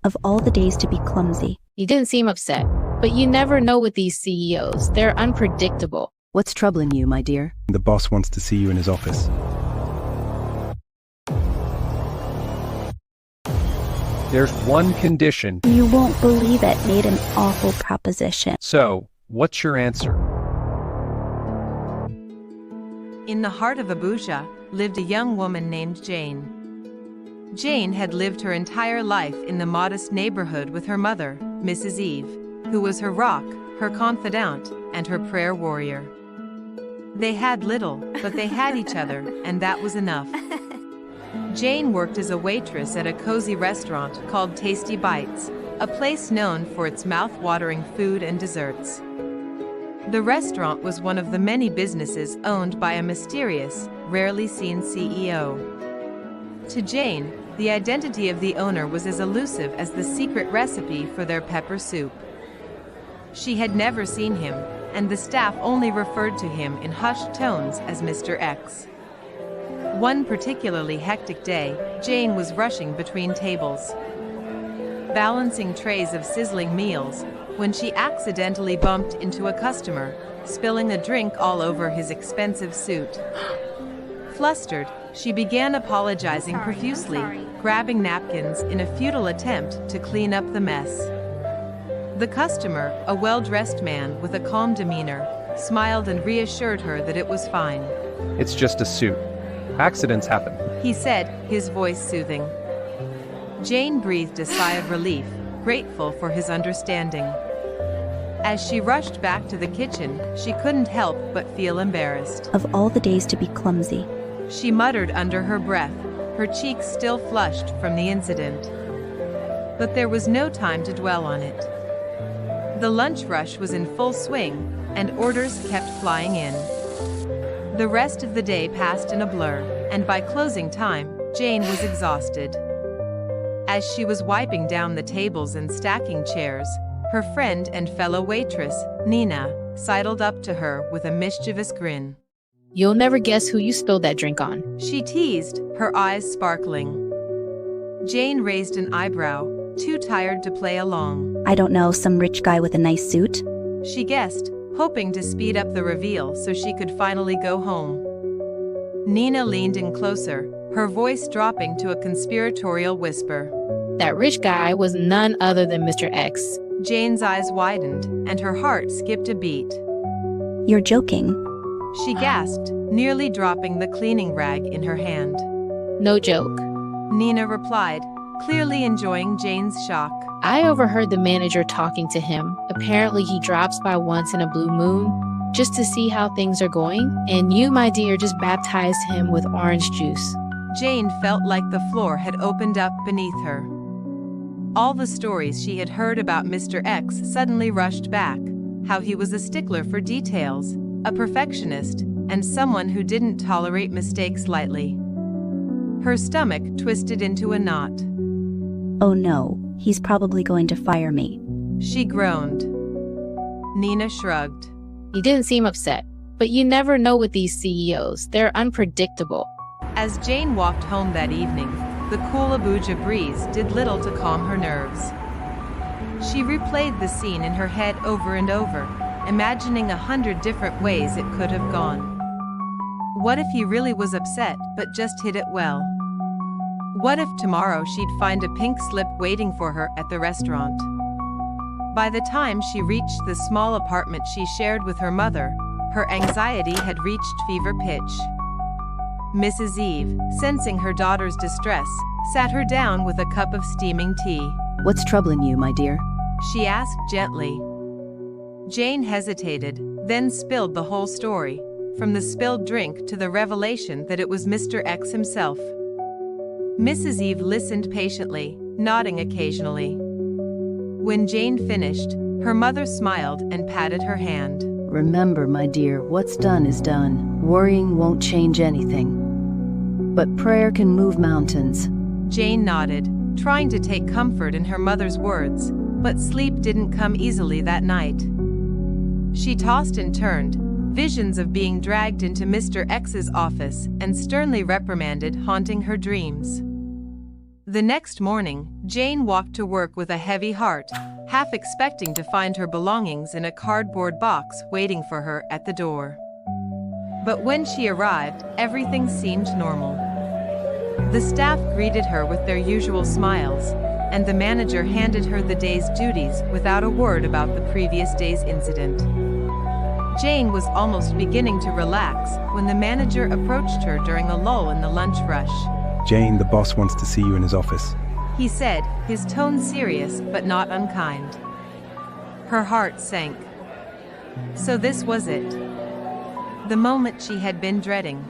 Of all the days to be clumsy. You didn't seem upset, but you never know with these CEOs. They're unpredictable. What's troubling you, my dear? The boss wants to see you in his office. There's one condition. You won't believe it. Made an awful proposition. So, what's your answer? In the heart of Abuja lived a young woman named Jane. Jane had lived her entire life in the modest neighborhood with her mother, Mrs. Eve, who was her rock, her confidant, and her prayer warrior. They had little, but they had each other, and that was enough. Jane worked as a waitress at a cozy restaurant called Tasty Bites, a place known for its mouth-watering food and desserts. The restaurant was one of the many businesses owned by a mysterious, rarely seen CEO. To Jane, the identity of the owner was as elusive as the secret recipe for their pepper soup. She had never seen him, and the staff only referred to him in hushed tones as Mr. X. One particularly hectic day, Jane was rushing between tables, balancing trays of sizzling meals, when she accidentally bumped into a customer, spilling a drink all over his expensive suit. Flustered, she began apologizing profusely, grabbing napkins in a futile attempt to clean up the mess. The customer, a well-dressed man with a calm demeanor, smiled and reassured her that it was fine. It's just a suit. Accidents happen. He said, his voice soothing. Jane breathed a sigh of relief, grateful for his understanding. As she rushed back to the kitchen, she couldn't help but feel embarrassed. Of all the days to be clumsy. She muttered under her breath, her cheeks still flushed from the incident. But there was no time to dwell on it. The lunch rush was in full swing, and orders kept flying in. The rest of the day passed in a blur, and by closing time, Jane was exhausted. As she was wiping down the tables and stacking chairs, her friend and fellow waitress, Nina, sidled up to her with a mischievous grin. You'll never guess who you spilled that drink on. She teased, her eyes sparkling. Jane raised an eyebrow, too tired to play along. I don't know, some rich guy with a nice suit? She guessed, hoping to speed up the reveal so she could finally go home. Nina leaned in closer, her voice dropping to a conspiratorial whisper. That rich guy was none other than Mr. X. Jane's eyes widened, and her heart skipped a beat. You're joking. She gasped, nearly dropping the cleaning rag in her hand. No joke. Nina replied, clearly enjoying Jane's shock. I overheard the manager talking to him. Apparently he drops by once in a blue moon, just to see how things are going, and you, my dear, just baptized him with orange juice. Jane felt like the floor had opened up beneath her. All the stories she had heard about Mr. X suddenly rushed back, how he was a stickler for details, a perfectionist, and someone who didn't tolerate mistakes lightly. Her stomach twisted into a knot. Oh no, he's probably going to fire me. She groaned. Nina shrugged. You didn't seem upset, but you never know with these CEOs. They're unpredictable. As Jane walked home that evening, the cool Abuja breeze did little to calm her nerves. She replayed the scene in her head over and over, imagining 100 different ways it could have gone. What if he really was upset but just hid it well? What if tomorrow she'd find a pink slip waiting for her at the restaurant? By the time she reached the small apartment she shared with her mother, her anxiety had reached fever pitch. Mrs. Eve, sensing her daughter's distress, sat her down with a cup of steaming tea. What's troubling you, my dear? She asked gently. Jane hesitated, then spilled the whole story, from the spilled drink to the revelation that it was Mr. X himself. Mrs. Eve listened patiently, nodding occasionally. When Jane finished, her mother smiled and patted her hand. Remember, my dear, what's done is done. Worrying won't change anything. But prayer can move mountains. Jane nodded, trying to take comfort in her mother's words, but sleep didn't come easily that night. She tossed and turned, visions of being dragged into Mr. X's office and sternly reprimanded haunting her dreams. The next morning, Jane walked to work with a heavy heart, half expecting to find her belongings in a cardboard box waiting for her at the door. But when she arrived, everything seemed normal. The staff greeted her with their usual smiles, and the manager handed her the day's duties without a word about the previous day's incident. Jane was almost beginning to relax when the manager approached her during a lull in the lunch rush. Jane, the boss wants to see you in his office. He said, his tone serious but not unkind. Her heart sank. So this was it. The moment she had been dreading.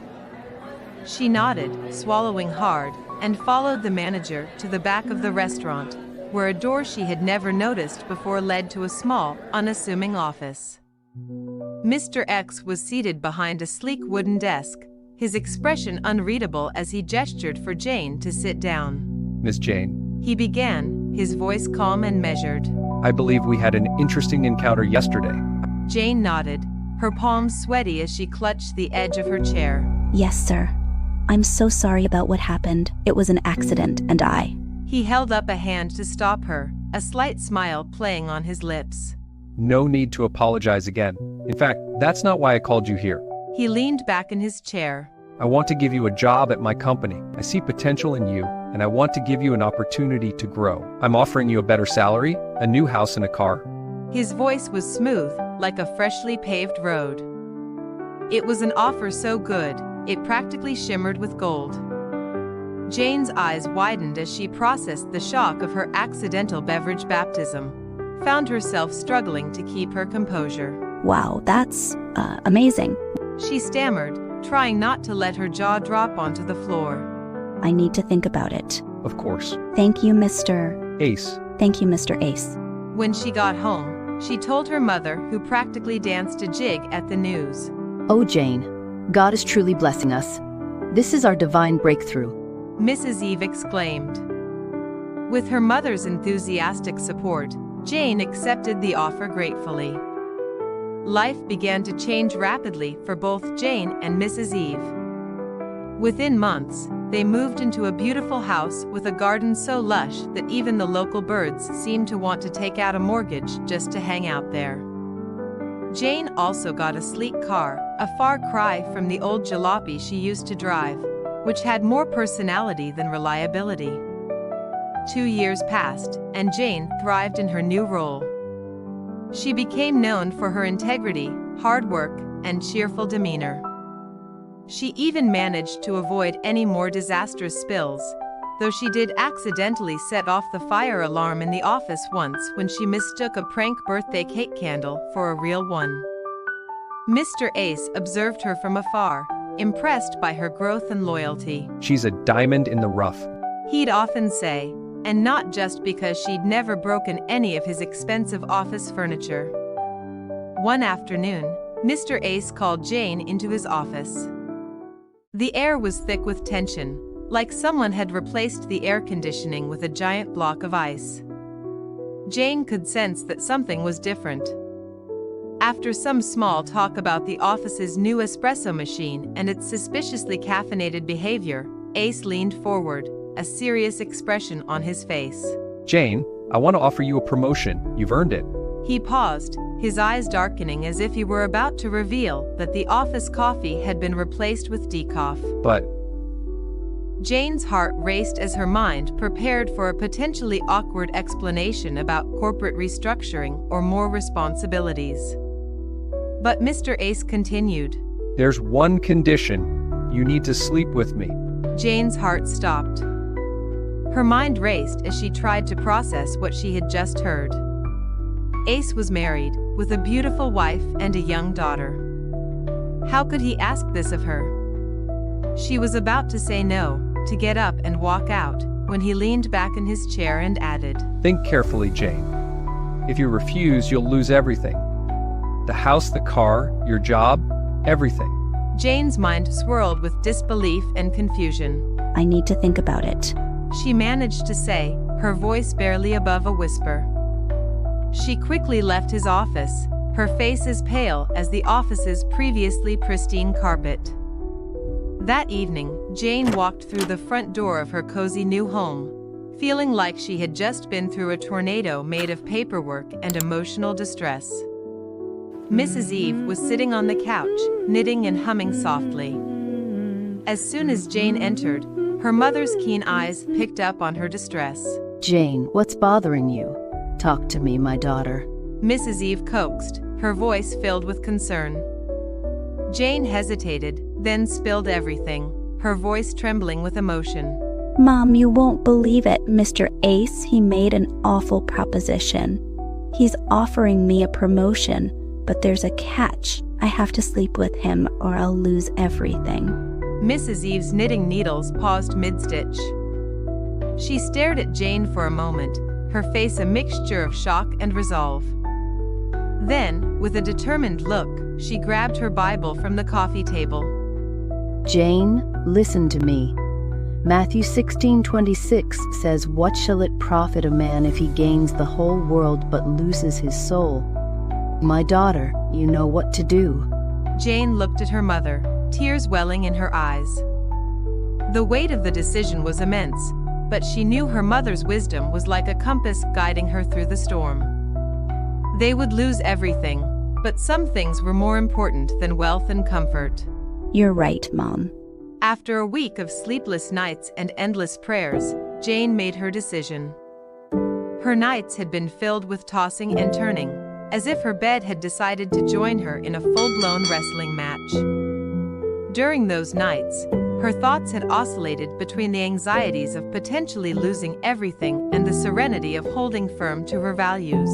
She nodded, swallowing hard, and followed the manager to the back of the restaurant, where a door she had never noticed before led to a small, unassuming office. Mr. X was seated behind a sleek wooden desk, his expression unreadable as he gestured for Jane to sit down. Miss Jane, He began, his voice calm and measured. I believe we had an interesting encounter yesterday. Jane nodded, her palms sweaty as she clutched the edge of her chair. Yes, sir. I'm so sorry about what happened. It was an accident, and I... He held up a hand to stop her, a slight smile playing on his lips. No need to apologize again. In fact, that's not why I called you here. He leaned back in his chair. I want to give you a job at my company. I see potential in you, and I want to give you an opportunity to grow. I'm offering you a better salary, a new house and a car. His voice was smooth, like a freshly paved road. It was an offer so good, it practically shimmered with gold. Jane's eyes widened as she processed the shock of her accidental beverage baptism, found herself struggling to keep her composure. Wow, that's, amazing. She stammered, trying not to let her jaw drop onto the floor. I need to think about it. Of course. Thank you, Mr. Ace. Thank you, Mr. Ace. When she got home, she told her mother, who practically danced a jig at the news. Oh, Jane, God is truly blessing us. This is our divine breakthrough. Mrs. Eve exclaimed. With her mother's enthusiastic support, Jane accepted the offer gratefully. Life began to change rapidly for both Jane and Mrs. Eve. Within months, they moved into a beautiful house with a garden so lush that even the local birds seemed to want to take out a mortgage just to hang out there. Jane also got a sleek car, a far cry from the old jalopy she used to drive, which had more personality than reliability. 2 years passed, and Jane thrived in her new role. She became known for her integrity, hard work, and cheerful demeanor. She even managed to avoid any more disastrous spills, though she did accidentally set off the fire alarm in the office once when she mistook a prank birthday cake candle for a real one. Mr. Ace observed her from afar, impressed by her growth and loyalty. She's a diamond in the rough. He'd often say, and not just because she'd never broken any of his expensive office furniture. One afternoon, Mr. Ace called Jane into his office. The air was thick with tension, like someone had replaced the air conditioning with a giant block of ice. Jane could sense that something was different. After some small talk about the office's new espresso machine and its suspiciously caffeinated behavior, Ace leaned forward, a serious expression on his face. Jane, I want to offer you a promotion. You've earned it. He paused, his eyes darkening as if he were about to reveal that the office coffee had been replaced with decaf. But Jane's heart raced as her mind prepared for a potentially awkward explanation about corporate restructuring or more responsibilities. But Mr. Ace continued. there's one condition. You need to sleep with me. Jane's heart stopped. Her mind raced as she tried to process what she had just heard. Ace was married, with a beautiful wife and a young daughter. How could he ask this of her? She was about to say no, to get up and walk out, when he leaned back in his chair and added, Think carefully, Jane. If you refuse, you'll lose everything. The house, the car, your job, everything. Jane's mind swirled with disbelief and confusion. I need to think about it. She managed to say, her voice barely above a whisper. She quickly left his office, her face as pale as the office's previously pristine carpet. That evening, Jane walked through the front door of her cozy new home, feeling like she had just been through a tornado made of paperwork and emotional distress. Mrs. Eve was sitting on the couch, knitting and humming softly. As soon as Jane entered, her mother's keen eyes picked up on her distress. Jane, what's bothering you? Talk to me, my daughter. Mrs. Eve coaxed, her voice filled with concern. Jane hesitated, then spilled everything, her voice trembling with emotion. Mom, you won't believe it, Mr. Ace. He made an awful proposition. He's offering me a promotion, but there's a catch. I have to sleep with him or I'll lose everything. Mrs. Eve's knitting needles paused mid-stitch. She stared at Jane for a moment, her face a mixture of shock and resolve. Then, with a determined look, she grabbed her Bible from the coffee table. Jane, listen to me. Matthew 16:26 says, "What shall it profit a man if he gains the whole world but loses his soul?" My daughter, you know what to do. Jane looked at her mother, tears welling in her eyes. The weight of the decision was immense, but she knew her mother's wisdom was like a compass guiding her through the storm. They would lose everything, but some things were more important than wealth and comfort. You're right, Mom. After a week of sleepless nights and endless prayers, Jane made her decision. Her nights had been filled with tossing and turning, as if her bed had decided to join her in a full-blown wrestling match. During those nights, her thoughts had oscillated between the anxieties of potentially losing everything and the serenity of holding firm to her values.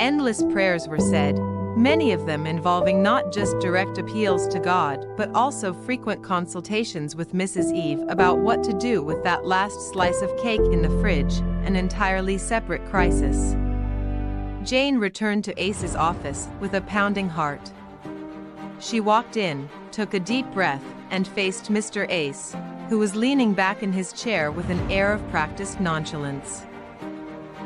Endless prayers were said, many of them involving not just direct appeals to God, but also frequent consultations with Mrs. Eve about what to do with that last slice of cake in the fridge, an entirely separate crisis. Jane returned to Ace's office with a pounding heart. She walked in, took a deep breath, and faced Mr. Ace, who was leaning back in his chair with an air of practiced nonchalance.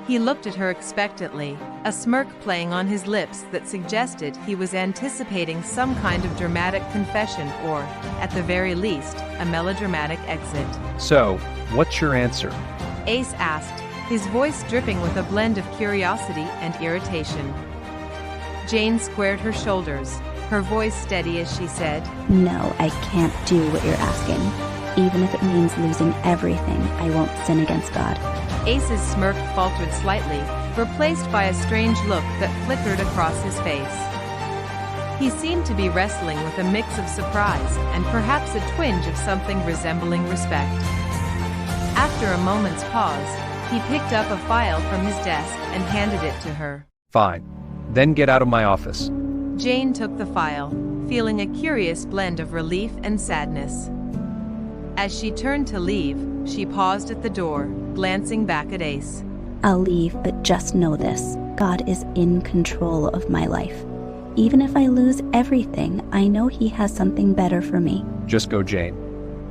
He looked at her expectantly, a smirk playing on his lips that suggested he was anticipating some kind of dramatic confession or, at the very least, a melodramatic exit. So, what's your answer? Ace asked, his voice dripping with a blend of curiosity and irritation. Jane squared her shoulders, her voice steady as she said, No, I can't do what you're asking. Even if it means losing everything, I won't sin against God. Ace's smirk faltered slightly, replaced by a strange look that flickered across his face. He seemed to be wrestling with a mix of surprise and perhaps a twinge of something resembling respect. After a moment's pause, he picked up a file from his desk and handed it to her. Fine. Then get out of my office. Jane took the file, feeling a curious blend of relief and sadness. As she turned to leave, she paused at the door, glancing back at Ace. I'll leave, but just know this. God is in control of my life. Even if I lose everything, I know He has something better for me. Just go, Jane.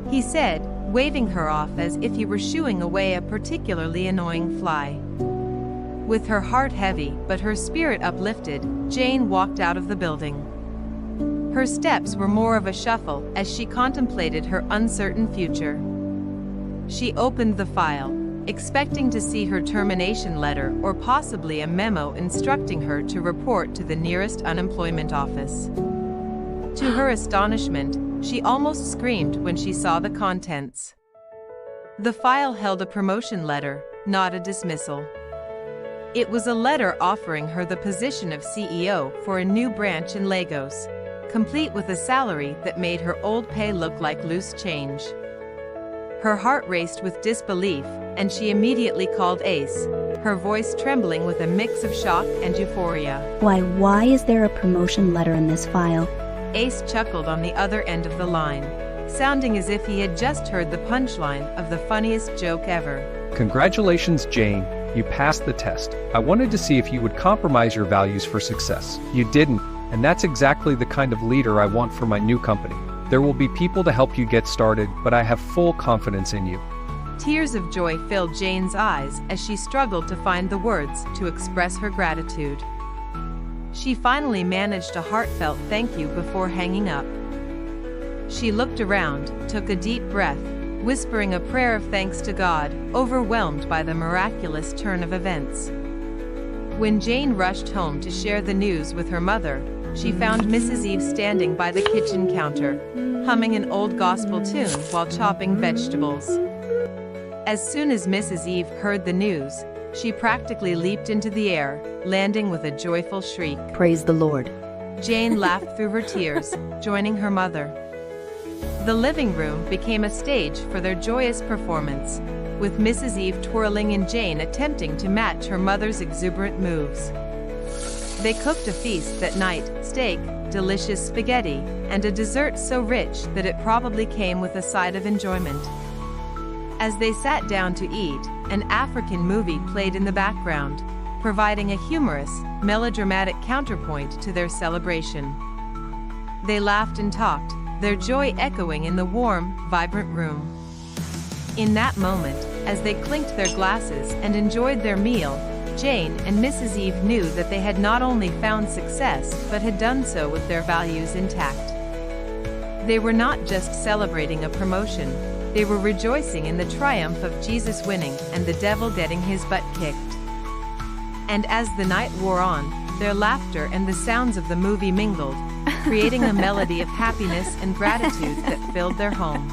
He said, waving her off as if he were shooing away a particularly annoying fly. With her heart heavy but her spirit uplifted, Jane walked out of the building. Her steps were more of a shuffle as she contemplated her uncertain future. She opened the file, expecting to see her termination letter or possibly a memo instructing her to report to the nearest unemployment office. To her astonishment, she almost screamed when she saw the contents. The file held a promotion letter, not a dismissal. It was a letter offering her the position of CEO for a new branch in Lagos, complete with a salary that made her old pay look like loose change. Her heart raced with disbelief, and she immediately called Ace, her voice trembling with a mix of shock and euphoria. Why is there a promotion letter in this file? Ace chuckled on the other end of the line, sounding as if he had just heard the punchline of the funniest joke ever. Congratulations, Jane. You passed the test. I wanted to see if you would compromise your values for success. You didn't, and that's exactly the kind of leader I want for my new company. There will be people to help you get started, but I have full confidence in you. Tears of joy filled Jane's eyes as she struggled to find the words to express her gratitude. She finally managed a heartfelt thank you before hanging up. She looked around, took a deep breath, whispering a prayer of thanks to God, overwhelmed by the miraculous turn of events. When Jane rushed home to share the news with her mother, she found Mrs. Eve standing by the kitchen counter, humming an old gospel tune while chopping vegetables. As soon as Mrs. Eve heard the news, she practically leaped into the air, landing with a joyful shriek. Praise the Lord. Jane laughed through her tears, joining her mother. The living room became a stage for their joyous performance, with Mrs. Eve twirling and Jane attempting to match her mother's exuberant moves. They cooked a feast that night: steak, delicious spaghetti, and a dessert so rich that it probably came with a side of enjoyment. As they sat down to eat, an African movie played in the background, providing a humorous, melodramatic counterpoint to their celebration. They laughed and talked, their joy echoing in the warm, vibrant room. In that moment, as they clinked their glasses and enjoyed their meal, Jane and Mrs. Eve knew that they had not only found success but had done so with their values intact. They were not just celebrating a promotion, they were rejoicing in the triumph of Jesus winning and the devil getting his butt kicked. And as the night wore on, their laughter and the sounds of the movie mingled, creating a melody of happiness and gratitude that filled their home.